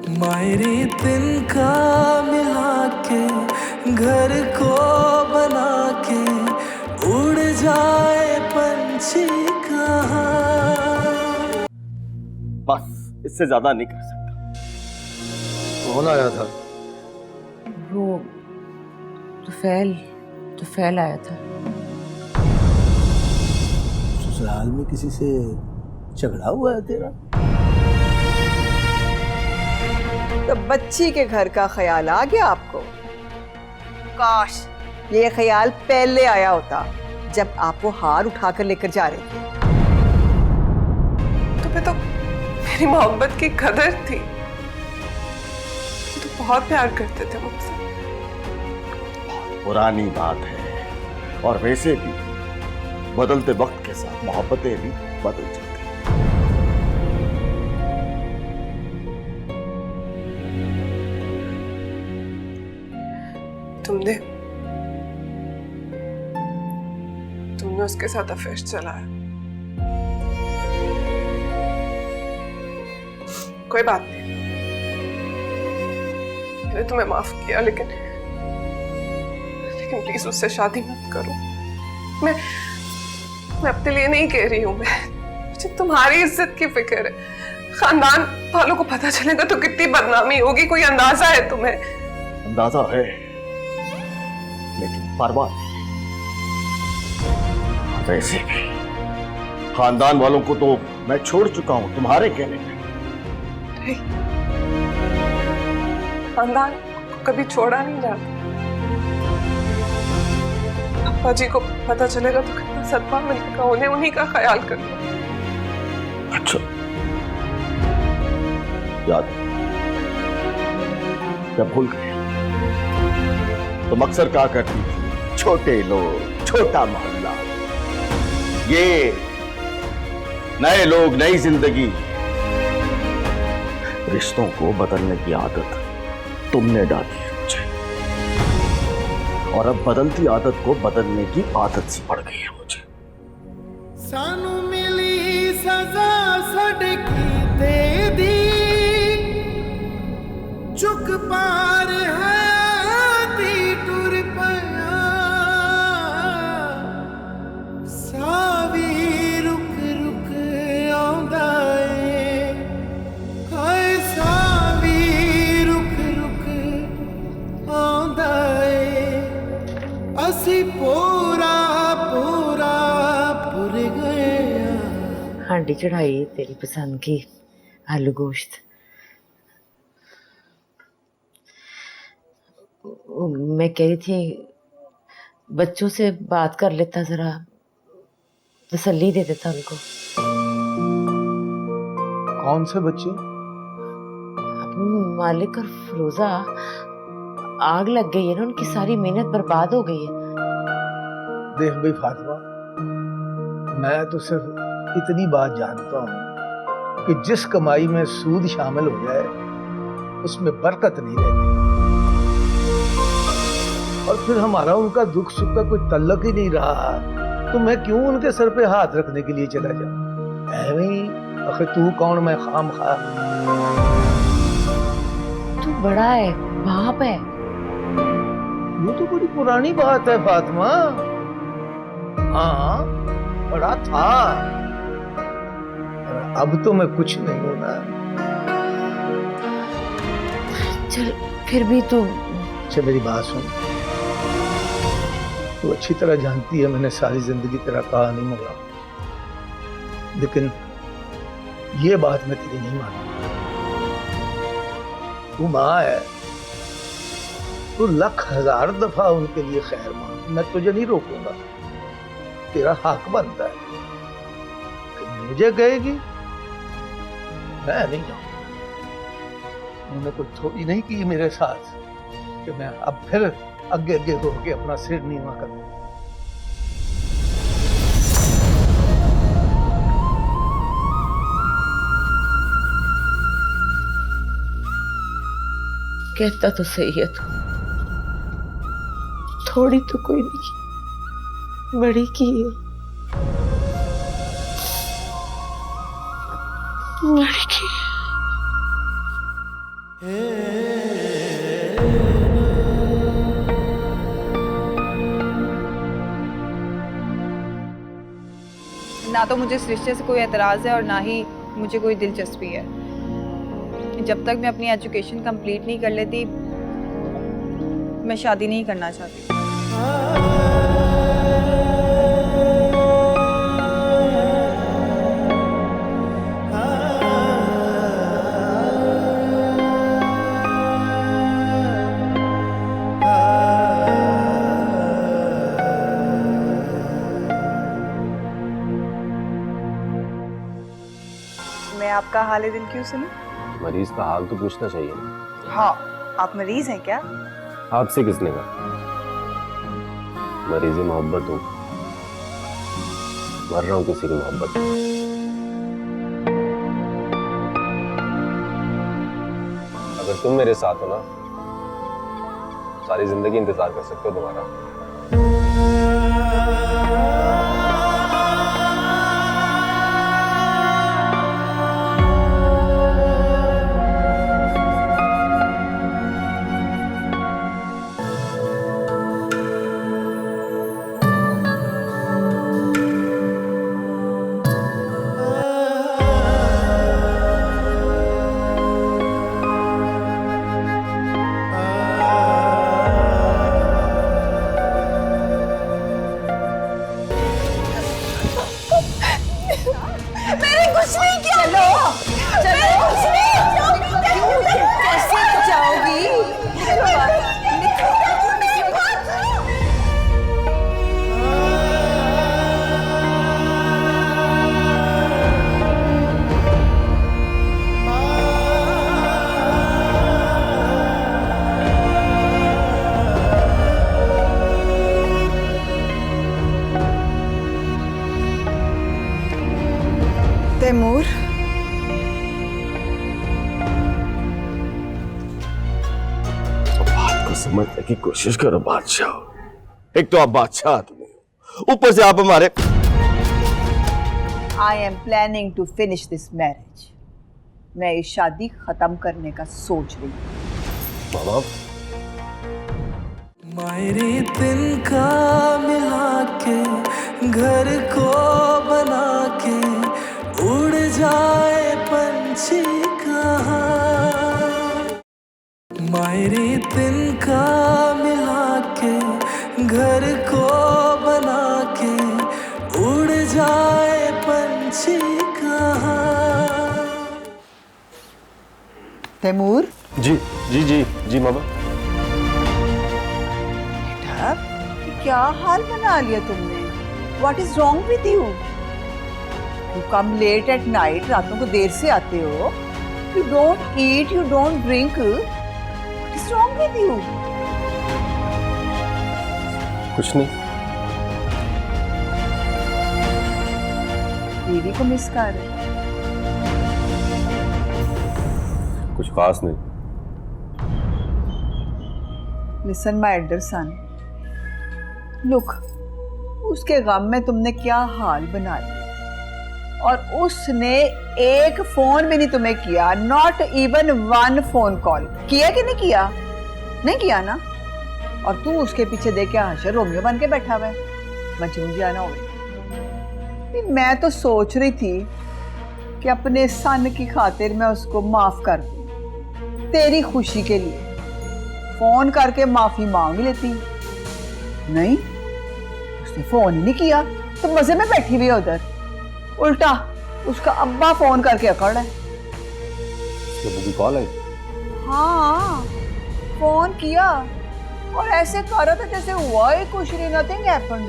मायरी तिनका मिला के घर को बना के उड़ जाए पंछी कहाँ। बस इससे ज्यादा नहीं कर सकता। कौन आया था? वो तुफैल आया था। ससुराल में किसी से झगड़ा हुआ है तेरा? तो बच्ची के घर का ख्याल आ गया आपको? काश ये ख्याल पहले आया होता जब आप वो हार उठाकर लेकर जा रहे थे। तुम्हें तो मेरी मोहब्बत की कदर थी, तो बहुत प्यार करते थे मुझसे। पुरानी बात है, और वैसे भी बदलते वक्त के साथ मोहब्बतें भी बदल जाती हैं। तुमने उसके साथ अफेयर चलाया। कोई बात नहीं, मैंने तुम्हें माफ किया, लेकिन प्लीज उससे शादी मत करो। मैं अपने लिए नहीं कह रही हूं, मुझे तुम्हारी इज्जत की फिक्र है। खानदान वालों को पता चलेगा तो कितनी बदनामी होगी, कोई अंदाजा है तुम्हें? अंदाजा है, लेकिन परवाह नहीं। वैसे भी खानदान वालों को तो मैं छोड़ चुका हूं तुम्हारे कहने पे। खानदान को कभी छोड़ा नहीं जाता। अप्पा जी को पता चलेगा तो कितना सदमा मिलेगा, उन्हें उन्हीं का ख्याल करना। अच्छा, याद है जब भूल गए तुम अक्सर कहा करती थी, छोटे लोग छोटा मोहल्ला, ये नए लोग नई जिंदगी। रिश्तों को बदलने की आदत तुमने डाली है मुझे, और अब बदलती आदत को बदलने की आदत सी पड़ गई है मुझे। सानू मिली सजा साडे कीते दी, चुक पार हयाती टुर पया, सावी रुक रुक आउंदा ए, हाय सावी रुक रुक आउंदा ए, असी पूरा पूरा पुर गए। हांडी चढ़ाई तेरी पसंद की आलू गोश्त। मैं कह रही थी बच्चों से बात कर लेता, जरा तसल्ली दे देता उनको। कौन से बच्चे? मालिक और फिरोजा, आग लग गई है ना, उनकी सारी मेहनत बर्बाद हो गई है। देख भाई फातिमा, मैं तो सिर्फ इतनी बात जानता हूँ कि जिस कमाई में सूद शामिल हो जाए उसमें बरकत नहीं रहती, और फिर हमारा उनका दुख सुख का कोई तल्लक ही नहीं रहा, तो मैं क्यों उनके सर पे हाथ रखने के लिए चला जाऊं? ऐਵੇਂ आखिर तू कौन, मैं खाम खा? तू बड़ा है, बाप है। ये तो बड़ी पुरानी बात है फातिमा। हाँ, बड़ा था, अब तो मैं कुछ नहीं हूं ना। चल फिर भी तू। अच्छा मेरी बात सुन, तू अच्छी तरह जानती है मैंने सारी जिंदगी तेरा कहा नहीं मगा, लेकिन ये बात मैं तेरी नहीं मानती। तू माँ है, तू लाख हजार दफा उनके लिए खैर मांग, मैं तुझे नहीं रोकूंगा, तेरा हक बनता है। कि मुझे कहेगी मैं नहीं जाऊंगा। उन्होंने कुछ थोड़ी नहीं की मेरे साथ कि मैं अब फिर आगे आगे होके अपना सिर नीवा करूं। कहता तो सही है तू, थोड़ी तो कोई नहीं, बड़ी की है, बड़ी की है। ना तो मुझे इस रिश्ते से कोई एतराज़ है और ना ही मुझे कोई दिलचस्पी है। जब तक मैं अपनी एजुकेशन कंप्लीट नहीं कर लेती मैं शादी नहीं करना चाहती। मैं आपका हाल दिल क्यों सुनूं? मरीज का हाल तो पूछना चाहिए ना। हाँ, आप मरीज हैं क्या? आपसे किसने कहा? मरीज मोहब्बत हूँ, मर रहा हूँ किसी की मोहब्बत में। अगर तुम मेरे साथ हो ना, सारी जिंदगी इंतजार कर सकते हो तुम्हारा। तैमूर, बात को समझने की कोशिश करो बादशाह। एक तो आप बादशाह आदमी हो, ऊपर से आप हमारे। I am planning to finish this marriage. मैं ये शादी खत्म करने का सोच रही हूँ। मामा, मेरे दिन का मिला के घर को बना के उड़ जाए पंछी कहाँ। मेरे दिन का मिला के घर को बना के उड़ जाए पंछी कहाँ। तैमूर, जी जी जी जी मामा। बेटा, क्या हाल बना लिया तुमने? What is wrong with you? You come late at night, रातों को देर से आते हो। You don't eat, you don't drink. What is wrong with you? कुछ नहीं। बीवी को मिस कर रहे? कुछ खास नहीं। Listen, my elder son. Look, उसके गम में तुमने क्या हाल बना लिया, और उसने एक फोन भी नहीं तुम्हें किया। Not even one phone call किया कि नहीं किया? नहीं किया ना। और तू उसके पीछे देख के हशर रोमियो बन के बैठा हुआ है। मजनू जी आना हो। मैं तो सोच रही थी कि अपने सन की खातिर मैं उसको माफ कर दूं, तेरी खुशी के लिए फोन करके माफी मांग लेती। नहीं, उसने फोन ही नहीं किया, तो मजे में बैठी हुई है उधर। उल्टा उसका अब्बा फोन करके अकड़ है। मुझे कॉल आई? हाँ, फोन किया और ऐसे कर रहा था जैसे हुआ ही कुछ नहीं, नथिंग हैपेंड।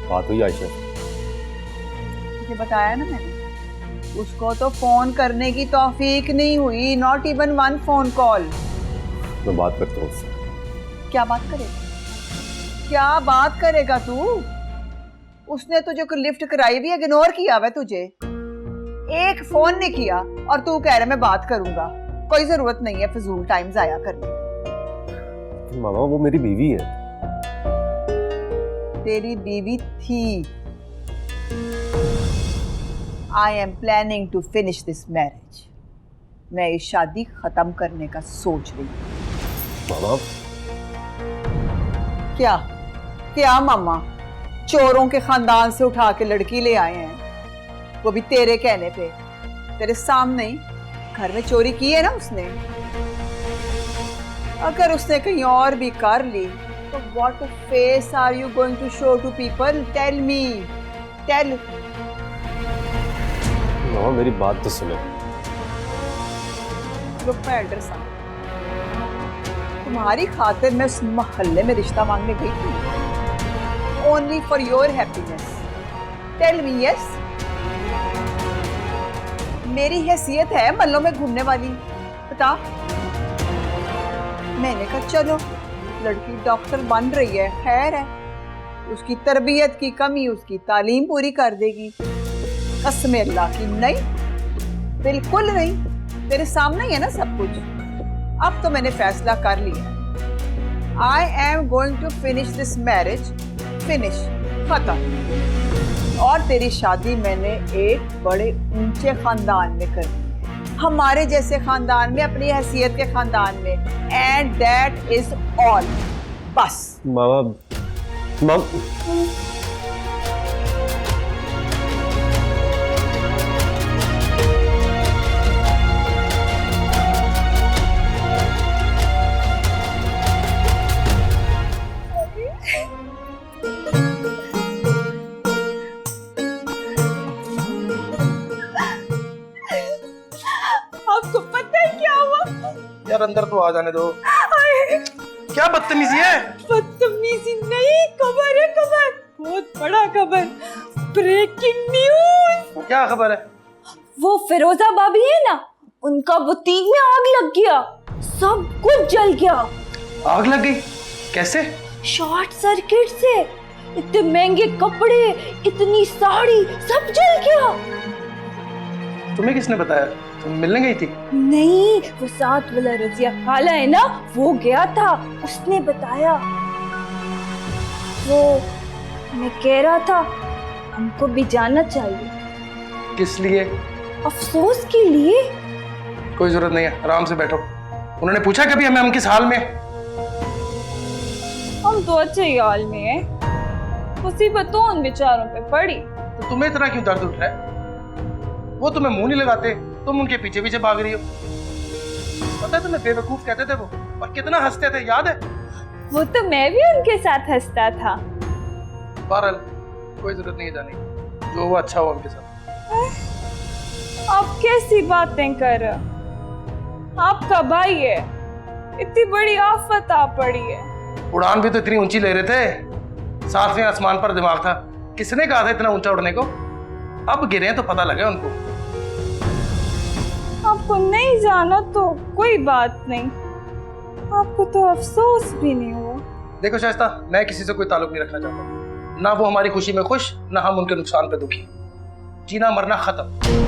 बात हुई आयशा? तुझे बताया ना मैंने, उसको तो फोन करने की तौफीक नहीं हुई। Not even one phone call. मैं बात करता हूँ उससे। क्या बात करेगा? क्या बात करेगा तू? उसने तुझे को लिफ्ट कराई भी, इग्नोर किया हुआ तुझे। एक फोन नहीं किया और तू कह रहा मैं बात करूंगा। कोई जरूरत नहीं है फजूल टाइम जाया करने की। मामा, वो मेरी बीवी है। तेरी बीवी थी। I am planning to finish this marriage. मैं ये शादी खत्म करने का सोच रही हूँ। मामा, क्या क्या मामा? चोरों के खानदान से उठा के लड़की ले आए हैं, वो भी तेरे कहने पे, तेरे सामने ही। घर में चोरी की है ना उसने। अगर उसने कहीं और भी कर ली तो what face are you going to show to people? Tell me, tell. मामा मेरी बात तो सुने। लुक माय एल्डर सन, तुम्हारी खातिर मैं उस मोहल्ले में रिश्ता मांगने गई थी, only for your happiness. Tell me yes. मेरी हैसियत है मल्लों में घूमने वाली, बता। मैंने कहा चलो लड़की डॉक्टर बन रही है, खैर है, उसकी तरबियत की कमी उसकी तालीम पूरी कर देगी। कसम अल्लाह की नहीं, बिल्कुल नहीं। तेरे सामने ही है ना सब कुछ। अब तो मैंने फैसला कर लिया, I am going to finish this marriage, finish, खत्म। और तेरी शादी मैंने एक बड़े ऊंचे खानदान में कर दी, हमारे जैसे खानदान में, अपनी हैसियत के खानदान में, एंड दैट इज ऑल। बस। मामा, माम आपको पता है क्या हुआ? यार अंदर तो आ जाने दो। क्या बदतमीजी है? बदतमीजी नहीं, खबर है, खबर, बहुत बड़ा खबर, ब्रेकिंग न्यूज। क्या खबर है? वो फिरोजा भाभी है ना, उनका बुटीक में आग लग गया, सब कुछ जल गया। आग लग गई? कैसे? शॉर्ट सर्किट से। इतने महंगे कपड़े, इतनी साड़ी, सब जल गया। तुम्हें किसने बताया? तुम मिलने गई थी? नहीं, वो साथ वाला रजिया खाला है ना, वो गया था, उसने बताया। वो मैं कह रहा था हमको भी जाना चाहिए। किस लिए? अफसोस के लिए। कोई जरूरत नहीं है, आराम से बैठो। उन्होंने पूछा कभी हमें हम किस हाल में? हम तो अच्छे ही हाल में हैं, मुसीबत तो उन बेचारों पे पड़ी। तो तुम्हें इतना क्यों दर्द उठ रहा है? वो तुम्हें मुंह नहीं लगाते, तुम उनके पीछे पीछे भाग रही हो। पता है तुम्हें बेवकूफ कहते थे वो, और कितना हंसते थे, याद है? वो तो मैं भी उनके साथ हंसता था। बहरहाल कोई जरूरत नहीं है जाने की, जो वो अच्छा हो उनके साथ। आप कैसी बातें कर रहे हो? आपका भाई है, इतनी बड़ी आफत आ पड़ी है। उड़ान भी तो इतनी ऊंची ले रहे थे, सातवें आसमान पर दिमाग था। किसने कहा था इतना ऊंचा उड़ने को? अब गिरे तो पता लगे उनको। आपको नहीं जाना तो कोई बात नहीं, आपको तो अफसोस भी नहीं हुआ। देखो शाइस्ता, मैं किसी से कोई ताल्लुक नहीं रखना चाहता, ना वो हमारी खुशी में खुश, ना हम उनके नुकसान पे दुखी। जीना मरना खत्म।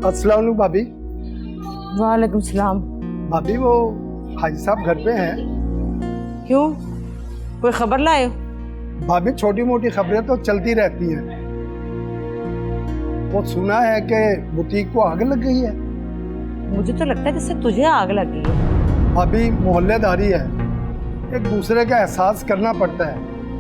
अस्सलाम वालेकुम भाभी। वालेकुम सलाम। भाभी वो हाजी साहब घर पे हैं? क्यों, कोई खबर लाए हो? भाभी छोटी मोटी खबरें तो चलती रहती हैं। वो सुना है कि बुटीक को आग लग गई है। मुझे तो लगता है जैसे तुझे आग लगी है। भाभी मोहल्लेदारी है, एक दूसरे का एहसास करना पड़ता है।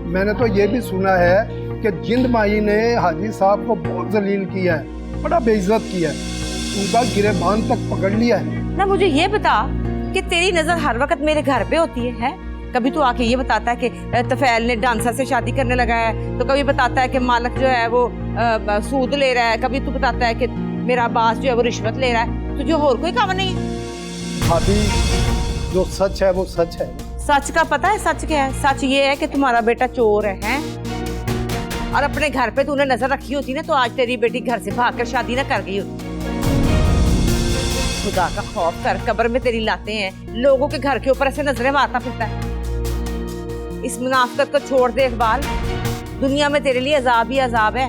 मैंने तो ये भी सुना है कि जिंद माही ने हाजी साहब को बहुत जलील किया है, बड़ा बेइज्जत किया है, उनका गिरेबान तक पकड़ लिया है। ना मुझे ये बता कि तेरी नजर हर वक्त मेरे घर पे होती है? कभी तू आके ये बताता है कि तफैल ने डांसर से शादी करने लगा है, तो कभी बताता है कि मालिक जो है वो सूद ले रहा है, कभी तू बताता है कि मेरा बास जो है वो रिश्वत ले रहा है। तुझे और कोई काम नहीं है? भाभी जो सच है वो सच है। सच का पता है सच क्या है? सच ये है कि तुम्हारा बेटा चोर है? और अपने घर पे तूने नजर रखी होती ना, तो आज तेरी बेटी घर से भागकर शादी ना कर गई होती। खुदा का खौफ कर, कब्र में तेरी लाते हैं, लोगों के घर के ऊपर ऐसे नजरें मारता फिरता है। इस मुनाफिकत को छोड़ दे इकबाल, दुनिया में तेरे लिए अजाब ही अजाब है,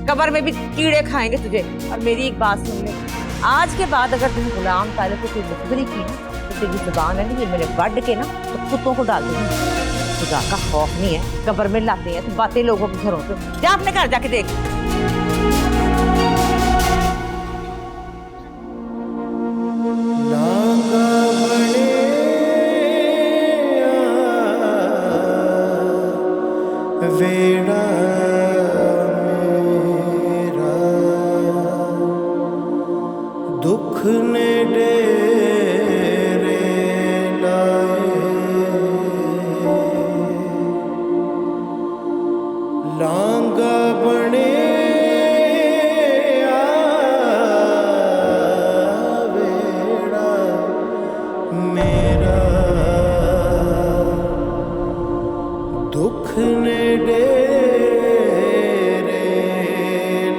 कब्र में भी कीड़े खाएंगे तुझे। और मेरी एक बात सुन ले, आज के बाद अगर तुम गुलाम तालिब को कोई मुखबरी की ना, तो तेरी जुबान है ना, ये मैंने बढ़ के ना तो कुत्तों को डाल दूंगी। खुदा का खौफ नहीं है, कब्र में लाते हैं तो बातें लोगों के घरों पे। जा अपने घर जाके देख। वेड़ा मेरा दुख ने डेरे लाए, लांगा बने वेड़ा मेरा दुख ने डेरे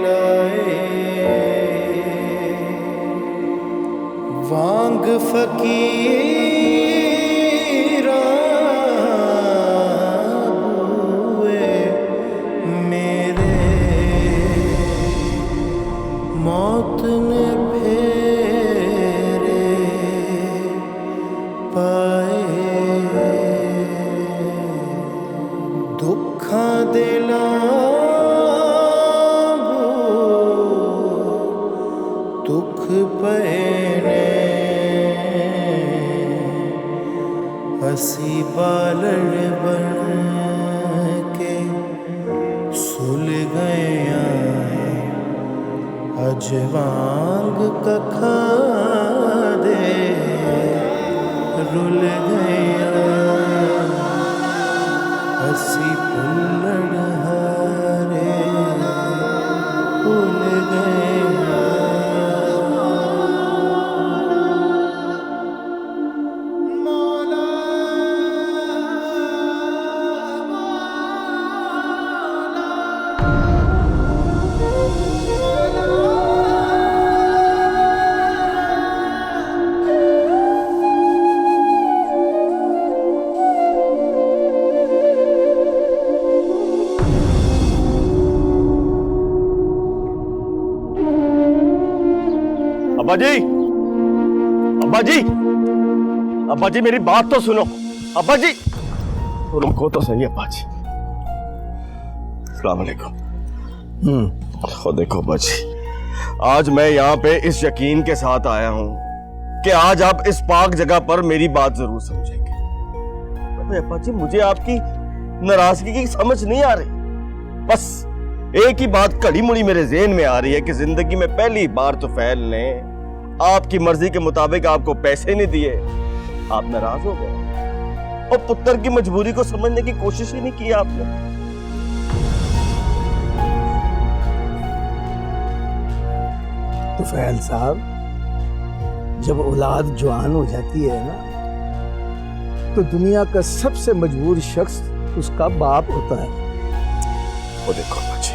लाए, वांग फकीरा हुए मेरे, मौत ने फेरे पाए, दुखा दिला दुख पहने, हसी बालड़ बन के सुल गया, अजवांग कखा दे रुल गया, हसी पुल्लड़ हारे भूल गया। अब्बा जी, अब्बा जी, अब्बा जी मेरी बात तो सुनो। अब्बा जी रुको तो सही। अब्बा जी अस्सलाम वालेकुम। देखो अब्बा जी, आज मैं यहाँ पे इस यकीन के साथ आया हूँ कि आज आप इस पाक जगह पर मेरी बात जरूर समझेंगे। अब्बा जी मुझे आपकी नाराजगी की समझ नहीं आ रही। बस एक ही बात कड़ी मुड़ी मेरे ज़हन में आ रही है कि जिंदगी में पहली बार तो फैल ने आपकी मर्जी के मुताबिक आपको पैसे नहीं दिए, आप नाराज हो गए और पुत्र की मजबूरी को समझने की कोशिश ही नहीं की आपने। तुफैल साहब, जब औलाद जवान हो जाती है ना, तो दुनिया का सबसे मजबूर शख्स उसका बाप होता है। वो देखो बच्चे,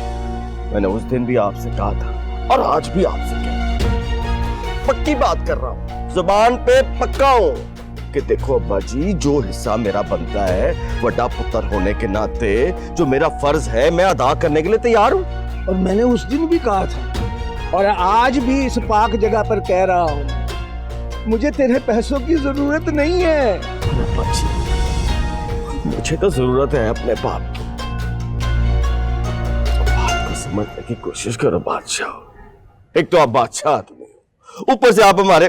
मैंने उस दिन भी आपसे कहा था और आज भी आपसे कहता हूं, पक्की बात कर रहा हूं, जुबान पे पक्का हूं कि देखो अब्बा जी, जो हिस्सा मेरा बनता है बड़ा पुत्र होने के नाते जो मेरा फर्ज है मैं अदा करने के लिए तैयार हूं। और मैंने उस दिन भी कहा था और आज भी इस पाक जगह पर कह रहा हूं, मुझे तेरे पैसों की जरूरत नहीं है। अब्बा जी मुझे तो जरूरत है अपने बाप की। बात को समझने की कोशिश करो बादशाह। एक तो आप बादशाह आदमी, ऊपर से आप हमारे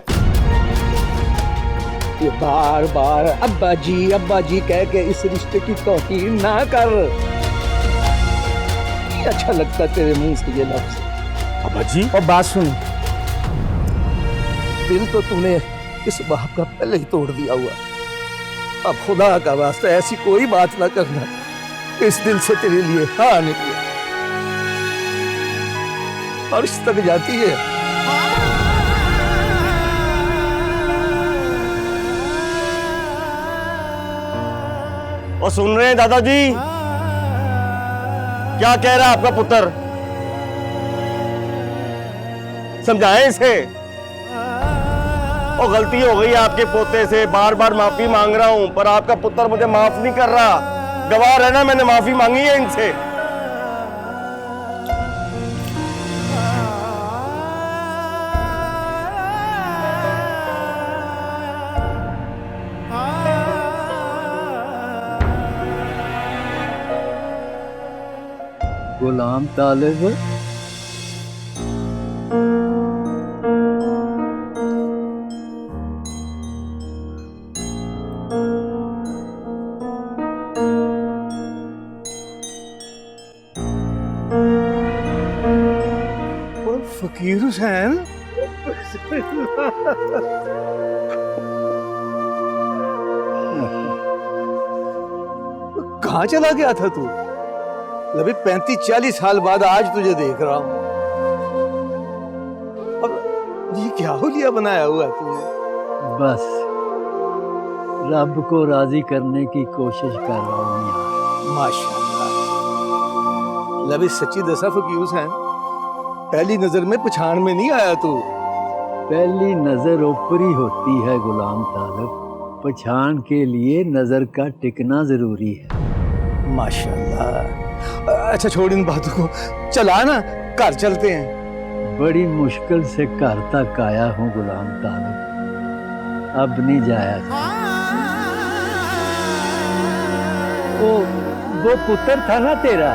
ये बार बार अब्बा जी कह के इस रिश्ते की तौहीन ना कर। अच्छा लगता तेरे मुंह से ये लफ्ज। अब्बा जी और बात सुन, दिल तो तूने इस बाप का पहले ही तोड़ दिया हुआ। अब खुदा का वास्ता ऐसी कोई बात ना करना इस दिल से तेरे लिए हाँ निकले और इस तक जाती है। और सुन रहे हैं दादाजी, क्या कह रहा है आपका पुत्र? समझाएं इसे। और गलती हो गई आपके पोते से, बार बार माफी मांग रहा हूं, पर आपका पुत्र मुझे माफ नहीं कर रहा। गवाह रहना, मैंने माफी मांगी है इनसे। गुलाम तालिब, और फकीर हुसैन, कहाँ चला गया था तू? अभी 35-40 साल बाद आज तुझे देख रहा हूं। अब ये क्या हुलिया बनाया हुआ है तूने? बस रब को राजी करने की कोशिश कर रहा हूँ यार। माशाल्लाह। लबी सच्ची दसा फकीर हुसैन, पहली नजर में पछाण में नहीं आया तू। पहली नजर ऊपरी होती है गुलाम तालिब, पहचान के लिए नजर का टिकना जरूरी है। माशाल्लाह। अच्छा छोड़ इन बातों को, चला ना घर चलते हैं। बड़ी मुश्किल से घर तक आया हूँ गुलाम तालिब, अब नहीं जाया। वो पुत्र था ना तेरा,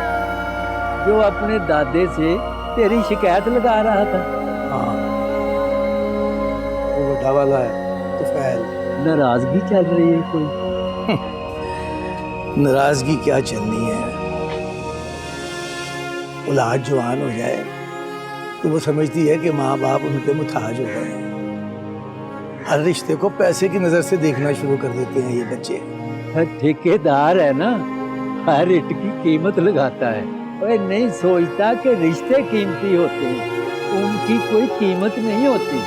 जो अपने दादे से तेरी शिकायत लगा रहा था। हाँ, वो बड़ा वाला है तुफैल। नाराजगी चल रही है कोई? नाराजगी क्या चलनी है, औलाद जवान हो जाए तो वो समझती है कि माँ बाप उनके मुताज हो गए हैं। हर रिश्ते को पैसे की नजर से देखना शुरू कर देते हैं ये बच्चे। ठेकेदार है ना, हर ईंट की कीमत लगाता है। वह नहीं सोचता कि रिश्ते कीमती होते हैं, उनकी कोई कीमत नहीं होती।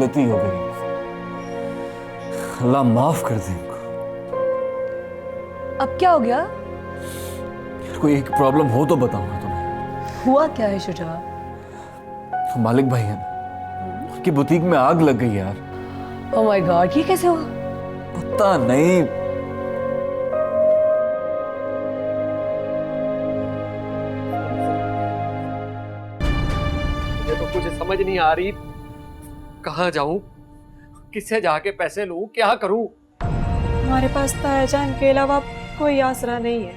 गलती हो गई, अल्लाह माफ कर दे इनको। अब क्या हो गया? कोई एक प्रॉब्लम हो तो बताऊंगा तुम्हें। हुआ क्या है शुजा? मालिक भाई है ना, उनकी बुटीक में आग लग गई यार। ओह माय गॉड, ये कैसे हुआ? पता नहीं, मुझे तो कुछ समझ नहीं आ रही, कहाँ जाऊं, किससे जाके पैसे लूं, क्या करूं? हमारे पास तायाजान के अलावा कोई आसरा नहीं है।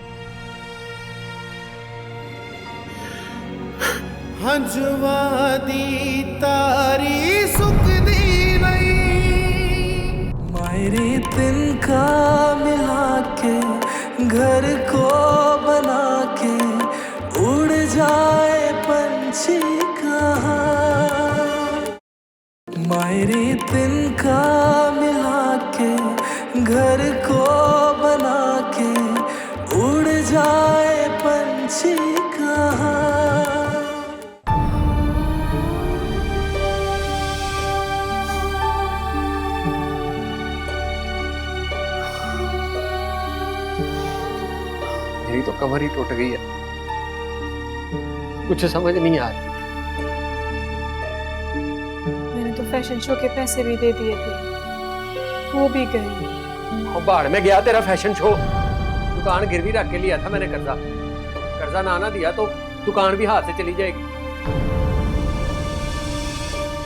हंजवा दी तारी सुखदी नहीं, मायरे तिनका मिला के घर को बना के उड़ जाए पंछी कहाँ। मायरे तिनका मिला के घर को बना के उड़ जाए पंछी कहाँ। मेरी तो कमर ही टूट गई है, कुछ समझ नहीं आ रही। मैंने तो फैशन शो के पैसे भी दे दिए थे, वो भी गए। और बाहर में गया तेरा फैशन शो, दुकान गिरवी रख के लिया था मैंने कर्जा, कर्जा ना दिया तो दुकान भी हाथ से चली जाएगी।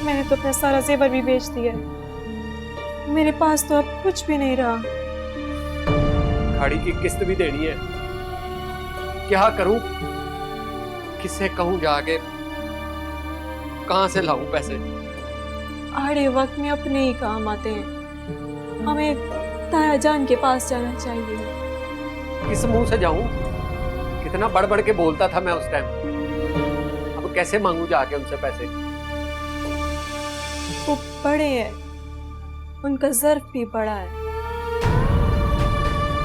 मैंने तो अपना सारा जेवर भी बेच दिया, मेरे पास तो अब कुछ भी नहीं रहा। गाड़ी की किस्त भी देनी है, क्या करूं, किससे कहूं जाके, कहां से लाऊं पैसे? आड़े वक्त में अपने ही काम आते हैं, हमें तायाजान के पास जाना चाहिए। किस मुंह से जाऊं? कितना बढ़ बढ़ के बोलता था मैं उस टाइम, अब कैसे मांगू जाके उनसे पैसे? वो बड़े हैं, उनका ज़र्फ भी बड़ा है।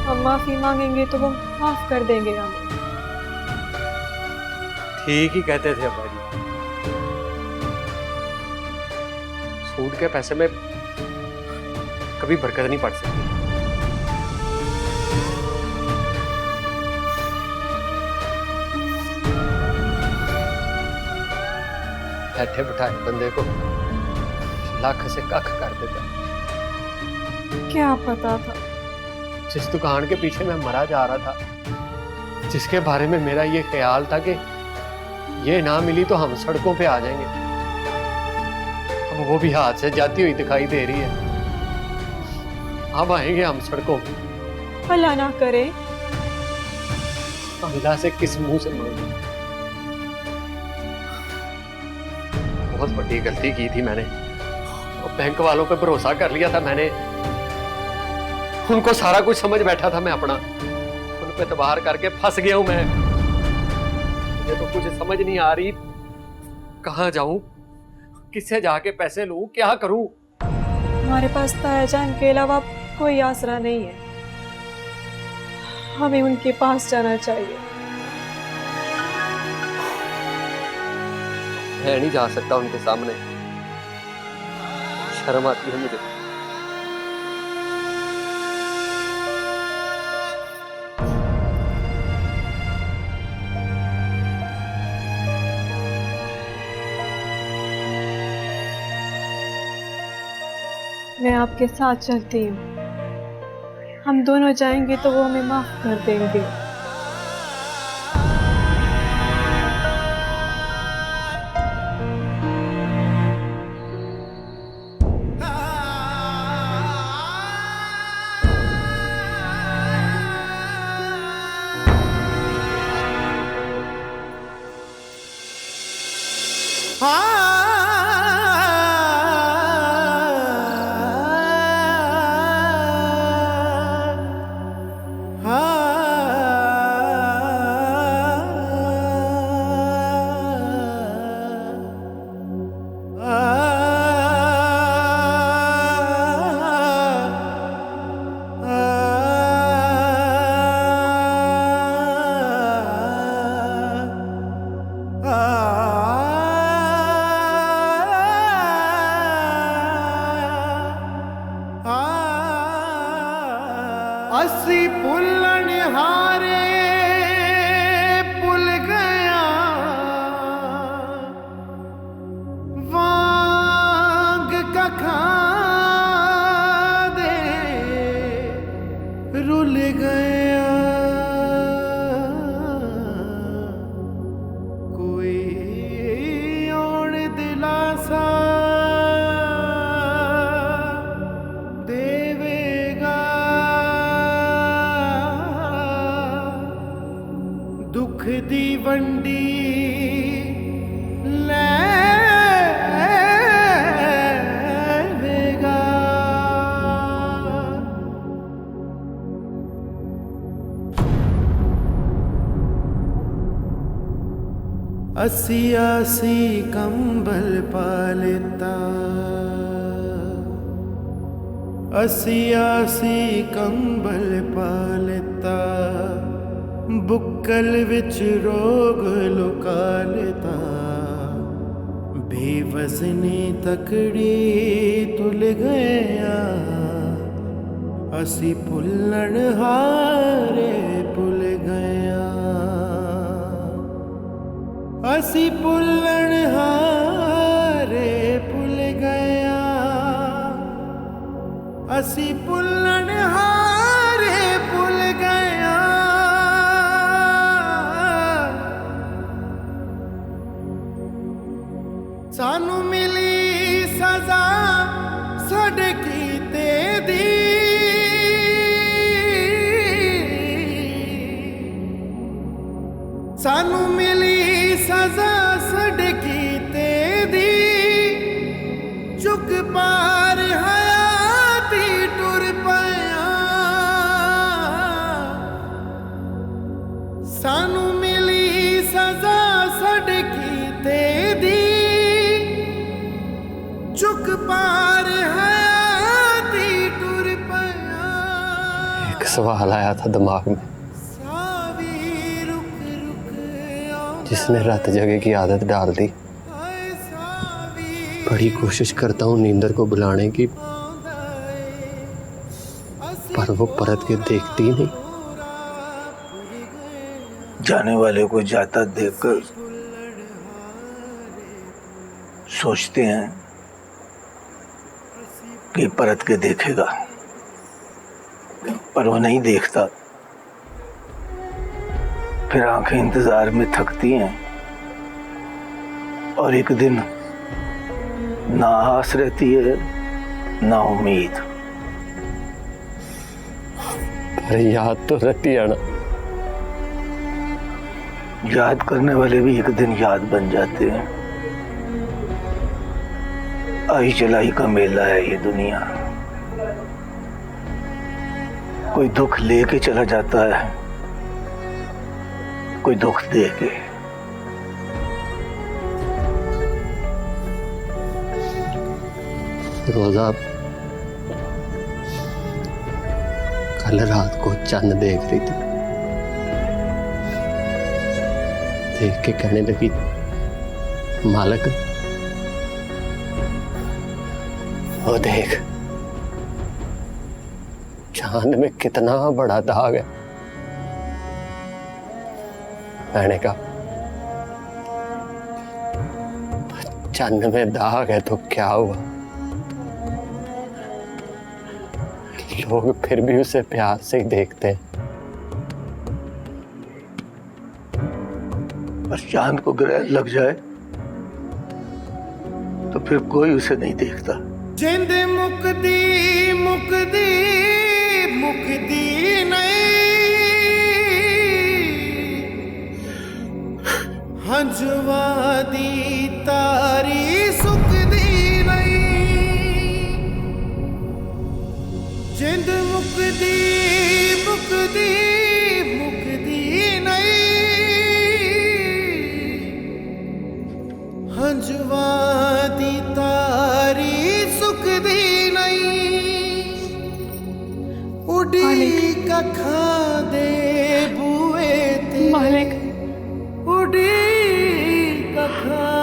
हम माफ़ी मांगेंगे तो वो माफ़ कर देंगे हमें। ठीक ही कहते थे अब्बा जी। सूट के पैसे में कभी बरकत नहीं पड़ सकती। बैठे बिठाए बंदे को लाख से कख कर देता। क्या पता था? जिस दुकान के पीछे मैं मरा जा रहा था, जिसके बारे में मेरा ये ख्याल था कि ये ना मिली तो हम सड़कों पे आ जाएंगे, अब वो भी हाथ से जाती हुई दिखाई दे रही है। अब आएंगे हम सड़कों पे। अल्लाह ना करे। अल्लाह से किस मुंह से मांगे? बहुत बड़ी गलती की थी मैंने, और बैंक वालों पे भरोसा कर लिया था मैंने। उनको सारा कुछ समझ बैठा था मैं अपना, उन पे तबार करके फंस गया हूं मैं। मुझे तो कुछ समझ नहीं आ रही, कहाँ जाऊं, किससे जाके पैसे लूं, क्या करूं? हमारे पास तायाजान के अलावा कोई आसरा नहीं है। हमें उनके पास जाना चाहिए। मैं नहीं जा सकता उनके सामने, शर्म आती है मुझे। मैं आपके साथ चलती हूँ। हम दोनों जाएंगे तो वो हमें माफ कर देंगे। असी भुलन हारे भुल गया वांग कखा दे रुल गया कोई और दिलासा देवेगा दुख दी वंडी लेवेगा। असी आसी कंबल पालेता असी आसी कंबल पालेता बुक्कल विच रोग लुका लेता बेवजनी तकड़ी तुल गया असी भुल्लण हारे भुल गया असी भुल्लण हारे भुल गया असी भुल्लण हारे भुल गया। सानू मिली सजा साडे कीते दी सानू मिली सजा साडे कीते दी चुक पार हयाती टुर पया सानू मिली सजा साडे कीते दी चुक पार हयाती सवाल आया था दिमाग में, जिसने रात जगह की आदत डाल दी। बड़ी कोशिश करता हूँ नींदर को बुलाने की, पर वो परत के देखती ही नहीं। जाने वाले को जाता देखकर सोचते हैं कि परत के देखेगा, पर वो नहीं देखता। फिर आंखें इंतजार में थकती हैं और एक दिन ना आस रहती है ना उम्मीद। पर याद तो रहती है ना। याद करने वाले भी एक दिन याद बन जाते हैं। आई चलाई का मेला है ये दुनिया। कोई दुख लेके चला जाता है, कोई दुख दे के। रोजा कल रात को चंद देख रही थी, देख के कहने लगी, मालिक वो देख, चांद में कितना बड़ा दाग है। मैंने कहा चांद में दाग है तो क्या हुआ, लोग फिर भी उसे प्यार से ही देखते हैं। पर चांद को ग्रहण लग जाए तो फिर कोई उसे नहीं देखता। जिंद मुकदी मुकदी मुकदी नहीं, हंजवा दी तारी सुकदी नहीं। जिंद मुकदी मुकदी मुकदी नहीं, हंजवा दी तारी सुकदी नहीं। उड़ी कखा दे बुए ते मालिक, उड़ी कखा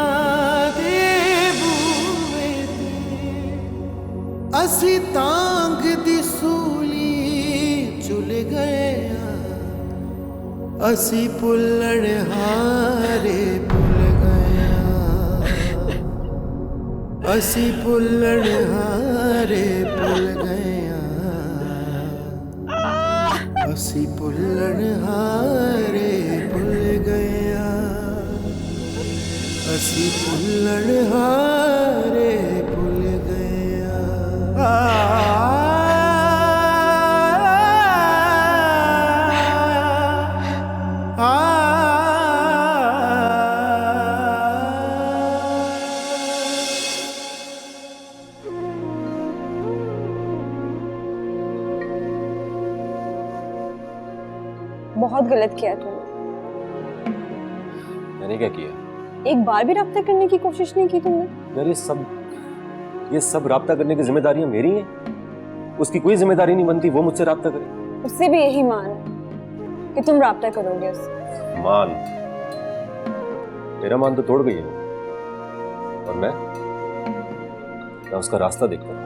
दे बुए ते, असी तांग दी सूली चुल गया, असी पुल्लड़ हारे भुल गया, असी पुल्लड़ हारे भुल गया, असी पुल्लड़ हारे भुल गया, असी पुल्लड़ हारे भुल गया। बहुत गलत किया तुमने। मैंने क्या किया? एक बार भी रब्ता करने की कोशिश नहीं की तुमने। यार ये सब राब्ता करने की जिम्मेदारियां मेरी हैं। उसकी कोई जिम्मेदारी नहीं बनती वो मुझसे राब्ता करे। उससे भी यही मान है कि तुम राब्ता करोगे उससे। मान? मेरा मान तो तोड़ गई है और मैं उसका रास्ता देखता हूँ।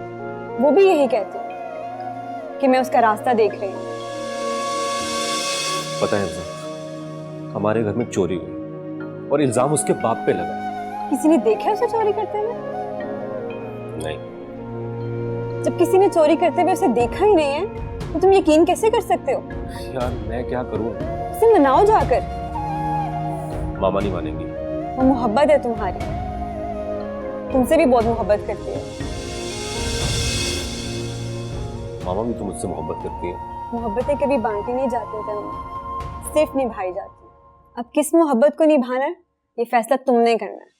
वो भी यही कहती है कि मैं उसका रास्ता देख रही हूँ। पता है इल्जाम, हमारे घर में चोरी हुई और इल्जाम उसके बाप पे लगा। किसी ने देखा उसे चोरी करते हुए? नहीं। जब किसी ने चोरी करते हुए उसे देखा ही नहीं है तो तुम यकीन कैसे कर सकते हो? यार मैं क्या करूं? उसे मनाओ जाकर। मामा नहीं मानेंगी। वो मोहब्बत है तुम्हारी, तुमसे भी बहुत मोहब्बत करती है। मामा भी तो मुझसे मोहब्बत करती है। मोहब्बतें कभी बांटी नहीं जाती तनु, सिर्फ निभाई जाती। अब किस मोहब्बत को निभाना है ये फैसला तुमने करना है।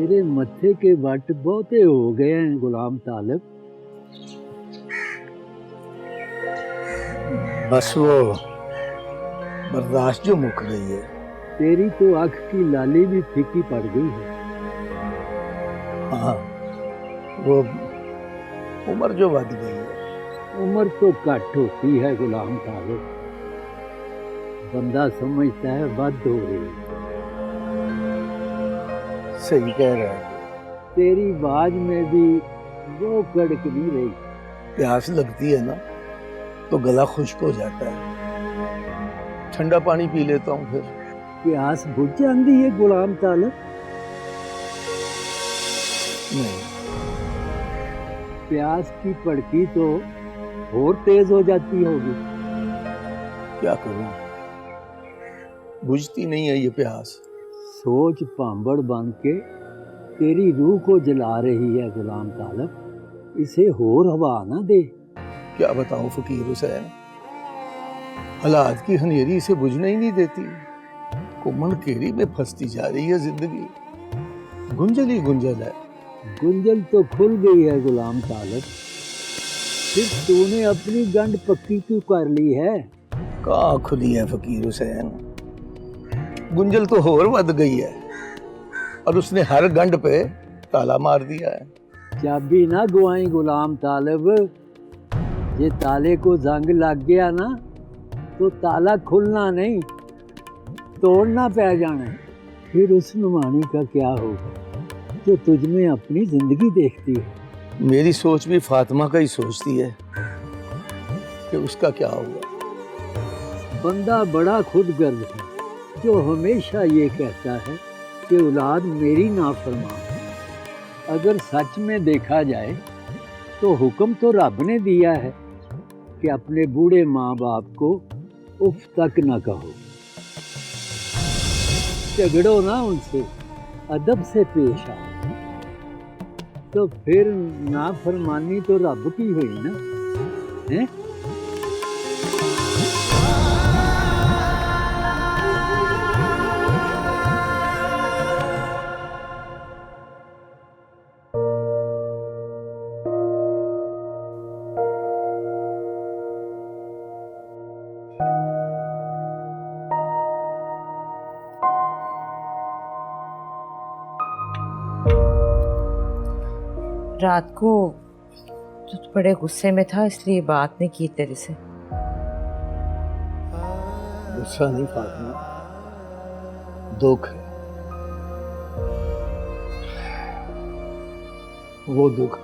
तेरे मत्थे के वट बहुते हो गए हैं गुलाम तालिब। बस वो बर्दाश्त जो मुक गई है। तेरी तो आंख की लाली भी फीकी पड़ गई है। हाँ, वो उम्र जो बढ़ गई है। उम्र तो घट होती है गुलाम तालिब, बंदा समझता है बद हो रही है। सही कह रहा है। तेरी आवाज में भी वो कड़क नहीं रही। प्यास लगती है ना तो गला खुश्क हो जाता है, ठंडा पानी पी लेता हूँ फिर। प्यास बुझ जाती है गुलाम तालिब? नहीं, प्यास की पड़की तो और तेज हो जाती होगी। क्या करूं, बुझती नहीं है ये प्यास। सोच भांबड़ बन के तेरी रूह को जला रही है गुलाम तालिब, इसे होर हवा ना दे। क्या बताऊं फकीर हुसैन, हालात की हनेरी इसे बुझने ही नहीं देती। कुमन केरी में फंसती जा रही है जिंदगी, गुंजल ही गुंजल है। गुंजल तो खुल गई है गुलाम तालिब, फिर तूने अपनी गंड पक्की क्यों कर ली है? कहाँ खुली है फकीर हुसैन, गुंजल तो और बढ़ गई है और उसने हर गंड पे ताला मार दिया है। चाबी ना गुआई गुलाम तालिब, ये ताले को जंग लग गया ना तो ताला खुलना नहीं, तोड़ना पै जाना। फिर उस नुमानी का क्या होगा जो तुझ में अपनी जिंदगी देखती है? मेरी सोच भी फातिमा का ही सोचती है कि उसका क्या होगा। बंदा बड़ा खुदगर्ज है जो हमेशा ये कहता है कि औलाद मेरी नाफरमान है। अगर सच में देखा जाए तो हुक्म तो रब ने दिया है कि अपने बूढ़े माँ बाप को उफ तक न कहो। झगड़ो ना उनसे, अदब से पेश आओ। तो फिर नाफरमानी तो रब की हुई ना, हैं? रात को तू तो बड़े गुस्से में था, इसलिए बात नहीं की तेरे से। गुस्सा नहीं फातिमा, दुख है। वो दुख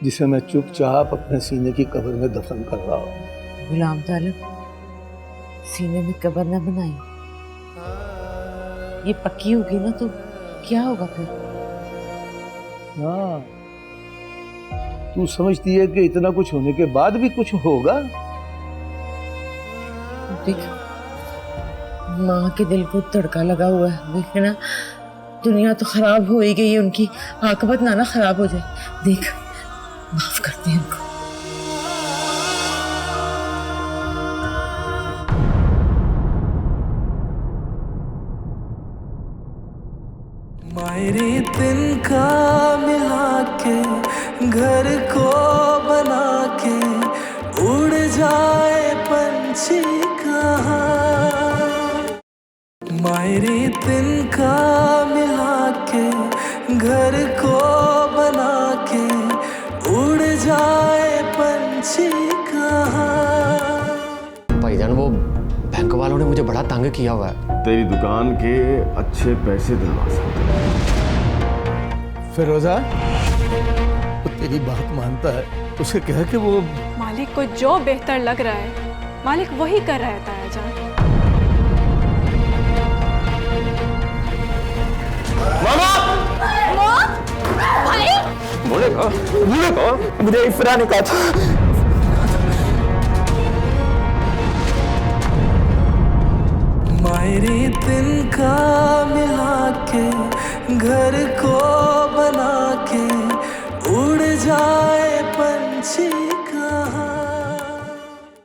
जिसे मैं चुपचाप अपने सीने की कब्र में दफन कर रहा हूँ। गुलाम तालिब, सीने में कब्र न बनाई, ये पक्की होगी ना तो क्या होगा फिर? हाँ, तू समझती है कि इतना कुछ होने के बाद भी कुछ होगा? देख, माँ के दिल को तड़का लगा हुआ है, देख ना, दुनिया तो खराब हो ही गई है, उनकी आकबत ना खराब हो जाए। देख, माफ करते हैं उनको। मायरे तिनका मिला के घर को बना के उड़ जाए पंछी कहाँ। मायरे तिनका मिला के घर को बना के उड़ जाए पंछी कहाँ। भाईजान, वो बैंक वालों ने मुझे बड़ा तंग किया हुआ है। तेरी दुकान के अच्छे पैसे दिलवा सकते हैं। फिरोजा, वो तेरी बात मानता है, उसे कह के वो मालिक को जो बेहतर लग रहा है मालिक वही कर रहा है ताया जान। मुझे इफ्रा ने कहा था। मायरे तिनका मिला के घर को